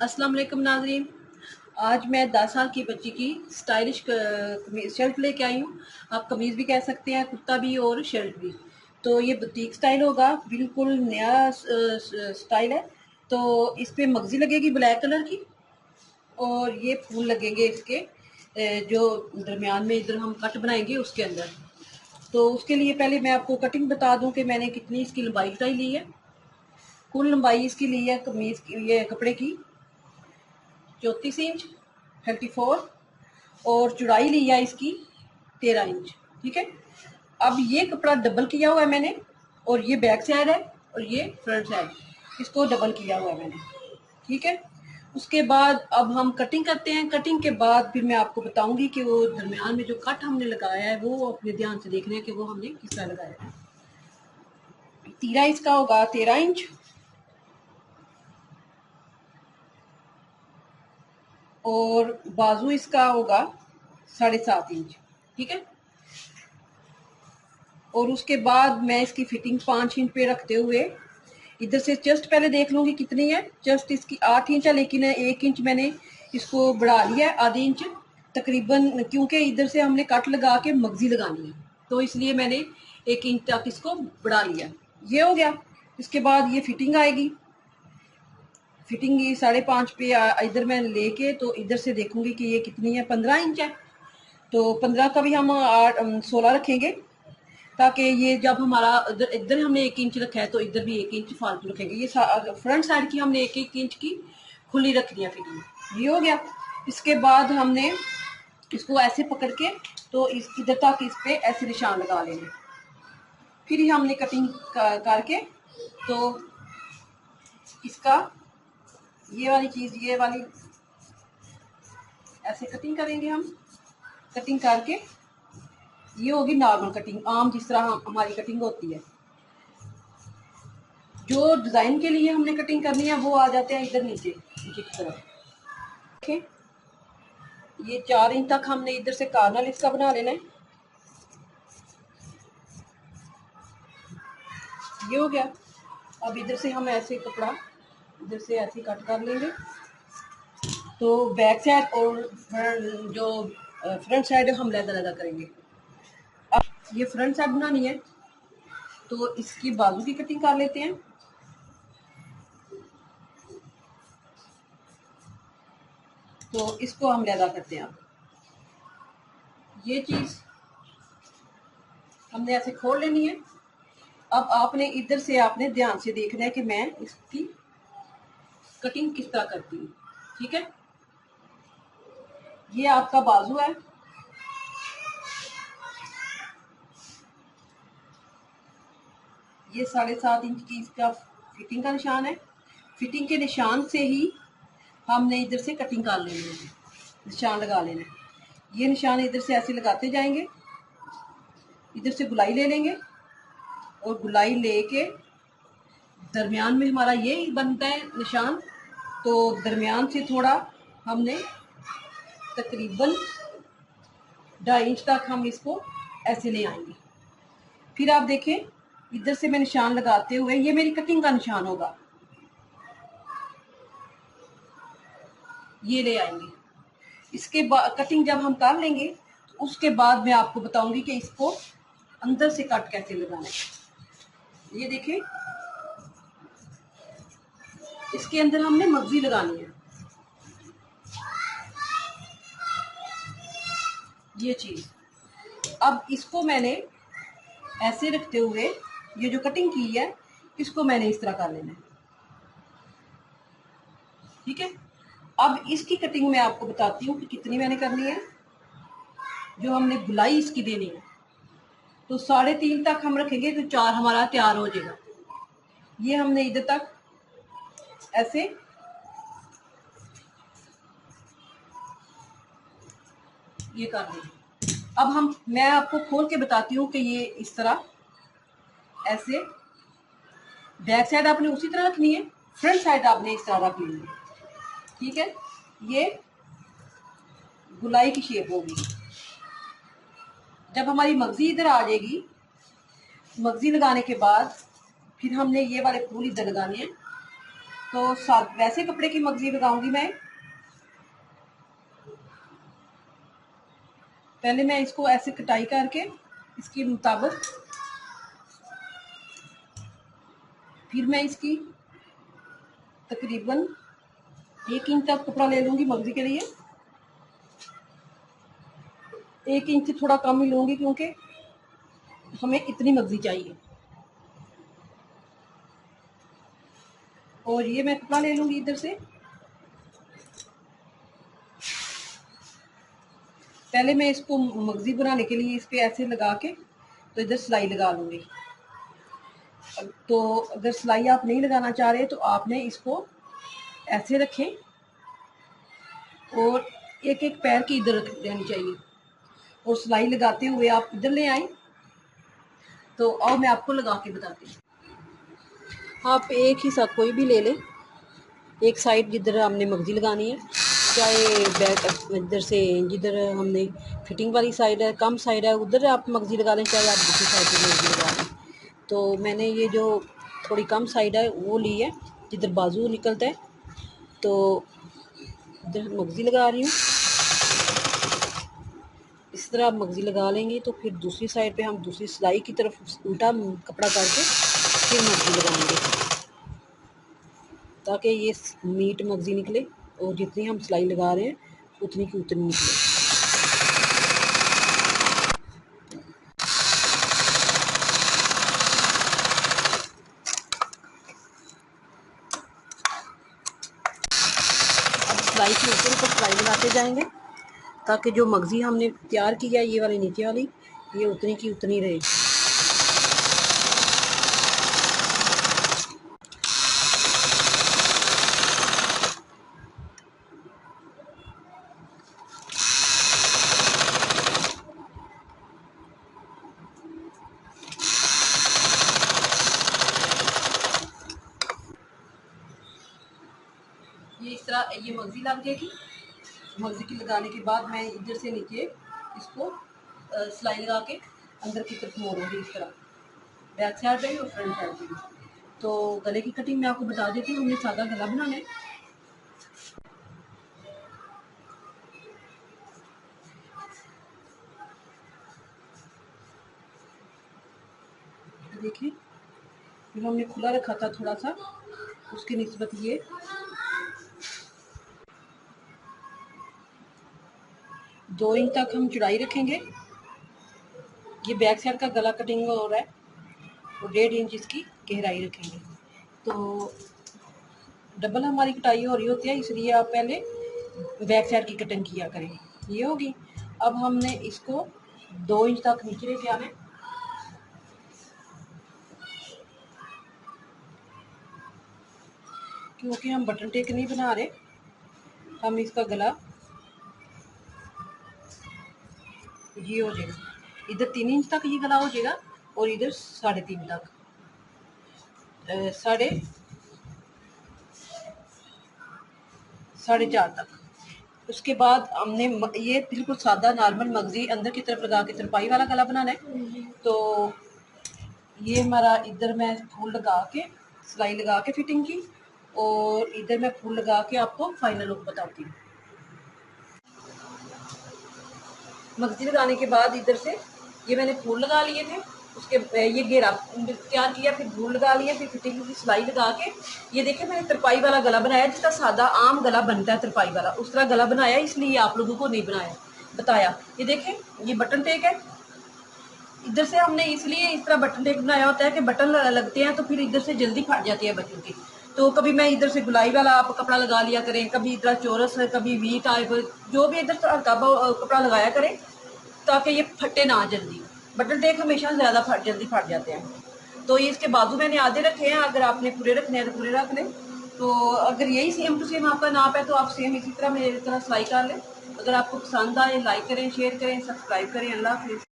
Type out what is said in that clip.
अस्सलाम वालेकुम नाज़रीन। आज मैं 10 साल की बच्ची की स्टाइलिश शर्ट लेके आई हूँ। आप कमीज़ भी कह सकते हैं, कुर्ता भी और शर्ट भी। तो ये बुटीक स्टाइल होगा, बिल्कुल नया स्टाइल है। तो इस पे मगज़ी लगेगी ब्लैक कलर की और ये फूल लगेंगे इसके जो दरमियान में इधर हम कट बनाएंगे उसके अंदर। तो उसके लिए पहले मैं आपको कटिंग बता दूं कि मैंने कितनी इसकी लंबाई बताई ली है। कुल लंबाई इसकी ली है कमीज़ की, ये कपड़े की 34 इंच 34 और चौड़ाई ली है इसकी 13 इंच। ठीक है। अब ये कपड़ा डबल किया हुआ है मैंने और ये बैक साइड है और ये फ्रंट साइड, इसको डबल किया हुआ है मैंने। ठीक है। उसके बाद अब हम कटिंग करते हैं। कटिंग के बाद फिर मैं आपको बताऊंगी कि वो दरमियान में जो कट हमने लगाया है वो अपने ध्यान से देखना है कि वो हमने किस तरह लगाया है। तीरा इसका होगा 13 इंच और बाजू इसका होगा 7.5 इंच। ठीक है। और उसके बाद मैं इसकी फिटिंग 5 इंच पे रखते हुए इधर से चेस्ट पहले देख लूंगी कितनी है। चेस्ट इसकी 8 इंच है, लेकिन 1 इंच मैंने इसको बढ़ा लिया है, आधी इंच तकरीबन, क्योंकि इधर से हमने कट लगा के मगजी लगानी है, तो इसलिए मैंने 1 इंच तक इसको बढ़ा लिया। ये हो गया। इसके बाद ये फिटिंग आएगी। फिटिंग ये 5.5 पे इधर मैं लेके तो इधर से देखूंगी कि ये कितनी है। 15 इंच है, तो 15 का भी हम 16 रखेंगे, ताकि ये जब हमारा इधर इधर हमने 1 इंच रखा है तो इधर भी 1 इंच फालतू रखेंगे। ये फ्रंट साइड की हमने 1-1 इंच की खुली रखनी है फिटिंग। ये हो गया। इसके बाद हमने इसको ऐसे पकड़ के तो इस इधर तक इस पे ऐसे निशान लगा लेंगे। फिर हमने कटिंग करके तो इसका ये वाली चीज, ये वाली ऐसे कटिंग करेंगे हम। कटिंग करके ये होगी नॉर्मल कटिंग, आम जिस तरह हमारी कटिंग होती है। जो डिजाइन के लिए हमने कटिंग करनी है वो आ जाते हैं इधर नीचे नीचे की तरफ। देखिए, ये 4 इंच तक हमने इधर से कार्नर इसका बना लेना है। ये हो गया। अब इधर से हम ऐसे कपड़ा इधर से ऐसे कट कर लेंगे। तो बैक साइड और जो फ्रंट साइड है हम लहदा करेंगे। अब ये फ्रंट साइड बनानी है तो इसकी बाजू की कटिंग कर लेते हैं। तो इसको हम लहदा करते हैं। ये चीज हमने ऐसे खोल लेनी है। अब आपने इधर से आपने ध्यान से देखना है कि मैं इसकी कटिंग किस तरह करती हूँ। ठीक है। ये आपका बाजू है, ये 7.5 इंच की इसका फिटिंग का निशान है। फिटिंग के निशान से ही हमने इधर से कटिंग कर लेनी है, निशान लगा लेना है। ये निशान इधर से ऐसे लगाते जाएंगे। इधर से गुलाई ले लेंगे और गुलाई लेके दरमियान में हमारा ये बनता है निशान। तो दरमियान से थोड़ा हमने तकरीबन 2.5 इंच तक हम इसको ऐसे ले आएंगे। फिर आप देखें, इधर से मैं निशान लगाते हुए, ये मेरी कटिंग का निशान होगा, ये ले आएंगे। इसके बाद कटिंग जब हम कर लेंगे तो उसके बाद मैं आपको बताऊंगी कि इसको अंदर से कट कैसे लगाना है। ये देखें, इसके अंदर हमने मगजी लगानी है। ये चीज, अब इसको मैंने ऐसे रखते हुए ये जो कटिंग की है इसको मैंने इस तरह कर लेना है। ठीक है। अब इसकी कटिंग मैं आपको बताती हूँ कि कितनी मैंने करनी है। जो हमने गुलाई इसकी देनी है तो 3.5 तक हम रखेंगे तो 4 हमारा तैयार हो जाएगा। ये हमने इधर तक ऐसे ये कर देंगे। अब मैं आपको खोल के बताती हूँ कि ये इस तरह ऐसे बैक साइड आपने उसी तरह रखनी है, फ्रंट साइड आपने इस तरह रख लेनी है। ठीक है। ये गुलाई की शेप होगी। जब हमारी मगजी इधर आ जाएगी, मगजी लगाने के बाद फिर हमने ये वाले फूल इधर लगाने हैं। तो वैसे कपड़े की मगजी लगाऊंगी मैं। पहले मैं इसको ऐसे कटाई करके इसके मुताबिक फिर मैं इसकी तकरीबन 1 इंच तक कपड़ा ले लूंगी मगजी के लिए। 1 इंच से थोड़ा कम ही लूंगी क्योंकि हमें इतनी मगजी चाहिए। और ये मैं कपड़ा ले लूंगी इधर से। पहले मैं इसको मगजी बनाने के लिए इस पे ऐसे लगा के तो इधर सिलाई लगा लूंगी। तो अगर सिलाई आप नहीं लगाना चाह रहे तो आपने इसको ऐसे रखें और एक एक पैर की इधर रख देनी चाहिए और सिलाई लगाते हुए आप इधर ले आए। तो अब मैं आपको लगा के बताती हूँ। आप एक ही साथ कोई भी ले लें, एक साइड जिधर हमने मगजी लगानी है, चाहे बैक इधर से जिधर हमने फिटिंग वाली साइड है, कम साइड है, उधर आप मगजी लगा लें, चाहे आप दूसरी साइड पर मगजी लगा लें। तो मैंने ये जो थोड़ी कम साइड है वो ली है जिधर बाजू निकलता है, तो इधर मगजी लगा रही हूँ। इस तरह आप मगजी लगा लेंगे तो फिर दूसरी साइड पे हम दूसरी सिलाई की तरफ उल्टा कपड़ा करके फिर मगजी लगाएंगे ताकि ये नीट मगजी निकले और जितनी हम सिलाई लगा रहे हैं उतनी की उतनी निकले। अब सिलाई के ऊपर सिलाई लगाते जाएंगे ताकि जो मगजी हमने तैयार किया ये वाली नीचे वाली ये उतनी की उतनी रहे। ये इस तरह ये मगजी लग जाएगी। मगजी की लगाने के बाद मैं इधर से नीचे इसको सिलाई लगा के अंदर की तरफ मोड़ूंगी इस तरह, बैक साइड पे और फ्रंट साइड पे भी। तो गले की कटिंग मैं आपको बता देती हूँ। हमने सादा गला बनाना है। देखिए फिर हमने खुला रखा था थोड़ा सा, उसकी निस्बत ये 2 इंच तक हम चौड़ाई रखेंगे। ये बैक साइड का गला कटिंग हो रहा है और 1.5 इंच इसकी गहराई रखेंगे। तो डबल हमारी कटाई हो रही होती है, इसलिए आप पहले बैक साइड की कटिंग किया करें। ये होगी। अब हमने इसको 2 इंच तक नीचे लेके आना है। क्योंकि हम बटन टेक नहीं बना रहे, हम इसका गला ये हो जाएगा, इधर 3 इंच तक ये गला हो जाएगा और इधर 3.5 तक, 4.5 तक। उसके बाद हमने ये बिल्कुल सादा नॉर्मल मगजी अंदर की तरफ लगा के तरपाई वाला गला बनाना है। तो ये हमारा इधर मैं फूल लगा के सिलाई लगा के फिटिंग की और इधर मैं फूल लगा के आपको फाइनल लुक बताती हूँ। मगजी लगाने के बाद इधर से ये मैंने फूल लगा लिए थे, उसके ये घेरा तैयार किया, फिर फूल लगा लिया, फिर फिटिंग की सिलाई लगा के ये देखिए मैंने तरपाई वाला गला बनाया, जिसका सादा आम गला बनता है तरपाई वाला, उस तरह गला बनाया, इसलिए आप लोगों को नहीं बनाया बताया। ये देखें ये बटन टेक है। इधर से हमने इसलिए इस तरह बटन टेक बनाया होता है कि बटन लगते हैं तो फिर इधर से जल्दी फट जाती है बटन की। तो कभी मैं इधर से गुलाई वाला आप कपड़ा लगा लिया करें, कभी इधर चौरस, कभी वी टाइप, जो भी इधर कपड़ा लगाया करें ताकि ये फटे ना जल्दी। बटन टेक हमेशा ज़्यादा जल्दी फट जाते हैं। तो ये इसके बाजू मैंने आधे रखे हैं, अगर आपने पूरे रखने हैं तो पूरे रख लें। तो अगर यही सेम टू सेम आपका नाप है तो आप सेम इसी तरह मेरी तरह सिलाई कर लें। अगर आपको पसंद आए लाइक करें, शेयर करें, सब्सक्राइब करें। अल्लाह हाफिज़।